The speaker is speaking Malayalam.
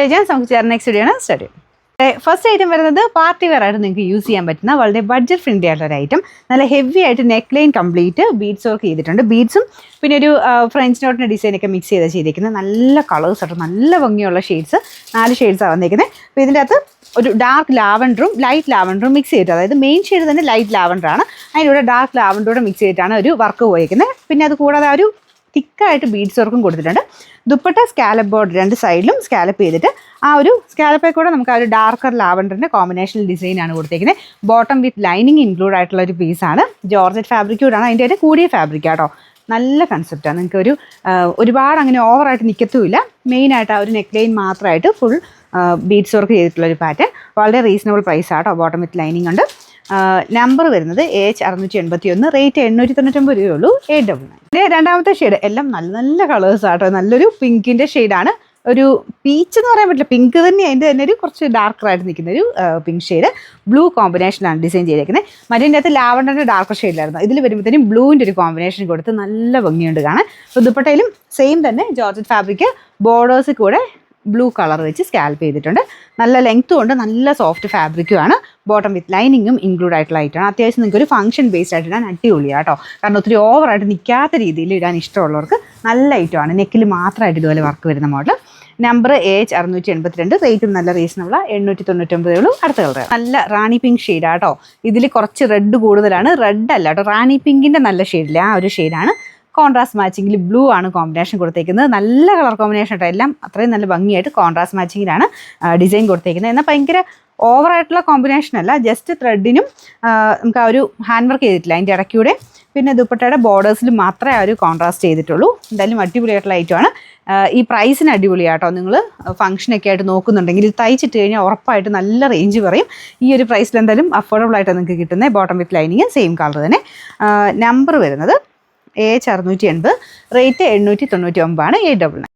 നമുക്ക് നെക്സ്റ്റ് വീഡിയോ ആണ് സ്റ്റാർട്ട് ചെയ്യും. ഫസ്റ്റ് ഐറ്റം വരുന്നത് പാർട്ടി വെയർ ആയിട്ട് നിങ്ങൾക്ക് യൂസ് ചെയ്യാൻ പറ്റുന്ന വളരെ ബഡ്ജറ്റ് ഫ്രണ്ട്ലി ആയിട്ടുള്ള ഒരു ഐറ്റം. നല്ല ഹെവി ആയിട്ട് neck line complete beads work ചെയ്തിട്ടുണ്ട്. ബീഡ്സും പിന്നെ ഒരു ഫ്രഞ്ച് നോട്ടിൻ്റെ ഡിസൈനൊക്കെ മിക്സ് ചെയ്തിരിക്കുന്നത്. നല്ല കളേഴ്സ് ആയിട്ട് നല്ല ഭംഗിയുള്ള ഷെയ്ഡ്സ്, 4 ഷെയ്ഡ്സാണ് വന്നിരിക്കുന്നത്. അപ്പോൾ ഇതിൻ്റെ അകത്ത് ഒരു ഡാർക്ക് ലാവൻഡറും ലൈറ്റ് ലാവൻഡറും മിക്സ് ചെയ്തിട്ട്, അതായത് മെയിൻ ഷെയ്ഡ് തന്നെ ലൈറ്റ് ലാവൻഡറാണ്, അതിലൂടെ ഡാർക്ക് ലാവൻഡറൂടെ മിക്സ് ചെയ്തിട്ടാണ് ഒരു വർക്ക് പോയിരിക്കുന്നത്. പിന്നെ അത് കൂടാതെ ഒരു തിക്കായിട്ട് ബീഡ്സ് വർക്കും കൊടുത്തിട്ടുണ്ട്. ദുപ്പട്ട സ്കാലപ്പ് ബോർഡർ 2 സൈഡിലും സ്കാലപ്പ് ചെയ്തിട്ട് ആ ഒരു സ്കാലപ്പിൽ കൂടെ നമുക്ക് ആ ഒരു ഡാർക്കർ ലാവൻഡറിൻ്റെ കോമ്പിനേഷണൽ ഡിസൈനാണ് കൊടുത്തേക്കുന്നത്. ബോട്ടം വിത്ത് ലൈനിങ് ഇൻക്ലൂഡ് ആയിട്ടുള്ള ഒരു പീസാണ്. ജോർജറ്റ് ഫാബ്രിക് കൂടാണ്, അതിൻ്റെ ഒരു കൂടിയ ഫാബ്രിക് ആട്ടോ. നല്ല കൺസെപ്റ്റാണ്. നിങ്ങൾക്ക് ഒരുപാട് അങ്ങനെ ഓവറായിട്ട് നിൽക്കത്തുമില്ല. മെയിനായിട്ട് ആ ഒരു നെക്ക് ലൈൻ മാത്രമായിട്ട് ഫുൾ ബീഡ്സ് വർക്ക് ചെയ്തിട്ടുള്ളൊരു പാറ്റേൺ. വളരെ റീസണബിൾ പ്രൈസ് ആട്ടോ. ബോട്ടം വിത്ത് ലൈനിങ് ഉണ്ട്. നമ്പർ വരുന്നത് AH681, റേറ്റ് 899 രൂപയുള്ളൂ. 899. രണ്ടാമത്തെ ഷെയ്ഡ് എല്ലാം നല്ല നല്ല കളേഴ്സ് ആട്ടോ. നല്ലൊരു പിങ്കിൻ്റെ ഷെയ്ഡാണ്. ഒരു പീച്ച് എന്ന് പറയാൻ പറ്റില്ല, പിങ്ക് തന്നെ, അതിൻ്റെ തന്നെ ഒരു കുറച്ച് ഡാർക്കറായിട്ട് നിൽക്കുന്ന ഒരു പിങ്ക് ഷെയ്ഡ്. ബ്ലൂ കോമ്പിനേഷനാണ് ഡിസൈൻ ചെയ്തേക്കുന്നത്. മറ്റേതിൻ്റെ അകത്ത് ലാവൻഡറിൻ്റെ ഡാർക്കർ ഷെയ്ഡിലായിരുന്നു. ഇതിൽ വരുമ്പോഴത്തേനും ബ്ലൂവിൻ്റെ ഒരു കോമ്പിനേഷൻ കൊടുത്ത് നല്ല ഭംഗിയുണ്ട് കാണാൻ. അപ്പോൾ ദുപ്പട്ടയിലും സെയിം തന്നെ ജോർജറ്റ് ഫാബ്രിക് ബോർഡേഴ്സിൽ കൂടെ ബ്ലൂ കളർ വെച്ച് സ്കാൽപ്പ് ചെയ്തിട്ടുണ്ട്. നല്ല ലെങ്ത്തും ഉണ്ട്, നല്ല സോഫ്റ്റ് ഫാബ്രിക്കുമാണ്. ബോട്ടം വിത്ത് ലൈനിങ്ങും ഇൻക്ലൂഡ് ആയിട്ടുള്ള ഐറ്റമാണ്. അത്യാവശ്യം നിങ്ങൾക്ക് ഒരു ഫംഗ്ഷൻ ബേസ്ഡ് ആയിട്ട് ഇടാൻ അടിപൊളിയാണ് കേട്ടോ. കാരണം ഒത്തിരി ഓവറായിട്ട് നിൽക്കാത്ത രീതിയിൽ ഇടാൻ ഇഷ്ടമുള്ളവർക്ക് നല്ല ഐറ്റമാണ്. നെക്കിൽ മാത്രമായിട്ട് ഇതുപോലെ വർക്ക് വരുന്ന മോഡൽ. നമ്പർ AH682, റേറ്റും നല്ല റീസണബിളാണ്. 899 ഉള്ളൂ. അടുത്ത കളർ നല്ല റാണി പിങ്ക് ഷെയ്ഡാണ് കേട്ടോ. ഇതിൽ കുറച്ച് റെഡ് കൂടുതലാണ്. റെഡ് അല്ല കേട്ടോ, റാണി പിങ്കിൻ്റെ നല്ല ഷെയ്ഡില്ല, ആ ഒരു ഷെയ്ഡാണ്. കോൺട്രാസ്റ്റ് മാച്ചിങ്ങിൽ ബ്ലൂ ആണ് കോമ്പിനേഷൻ കൊടുത്തേക്കുന്നത്. നല്ല കളർ കോമ്പിനേഷൻ കേട്ടോ. എല്ലാം അത്രയും നല്ല ഭംഗിയായിട്ട് കോൺട്രാസ്റ്റ് മാച്ചിങ്ങിലാണ് ഡിസൈൻ കൊടുത്തേക്കുന്നത്. എന്നാൽ ഭയങ്കര ഓവറായിട്ടുള്ള കോമ്പിനേഷൻ അല്ല, ജസ്റ്റ് ത്രെഡിനും നമുക്ക് ആ ഒരു ഹാൻഡ് വർക്ക് ചെയ്തിട്ടില്ല അതിൻ്റെ ഇടയ്ക്കൂടെ. പിന്നെ ദുപ്പട്ടയുടെ ബോർഡേഴ്സിലും മാത്രമേ ആ ഒരു കോൺട്രാസ്റ്റ് ചെയ്തിട്ടുള്ളൂ. എന്തായാലും അടിപൊളിയായിട്ടുള്ള ഐറ്റമാണ്. ഈ പ്രൈസിന് അടിപൊളിയാട്ടോ. നിങ്ങൾ ഫംഗ്ഷനൊക്കെ ആയിട്ട് നോക്കുന്നുണ്ടെങ്കിൽ ഇത് തയ്ച്ചിട്ട് കഴിഞ്ഞാൽ ഉറപ്പായിട്ട് നല്ല റേഞ്ച് പറയും. ഈ ഒരു പ്രൈസിൽ എന്തായാലും അഫോർഡബിൾ ആയിട്ട് നിങ്ങൾക്ക് കിട്ടുന്നത്. Bottom with lining same colour തന്നെ. നമ്പർ വരുന്നത് AH680, റേറ്റ് 899 ആണ്. 899.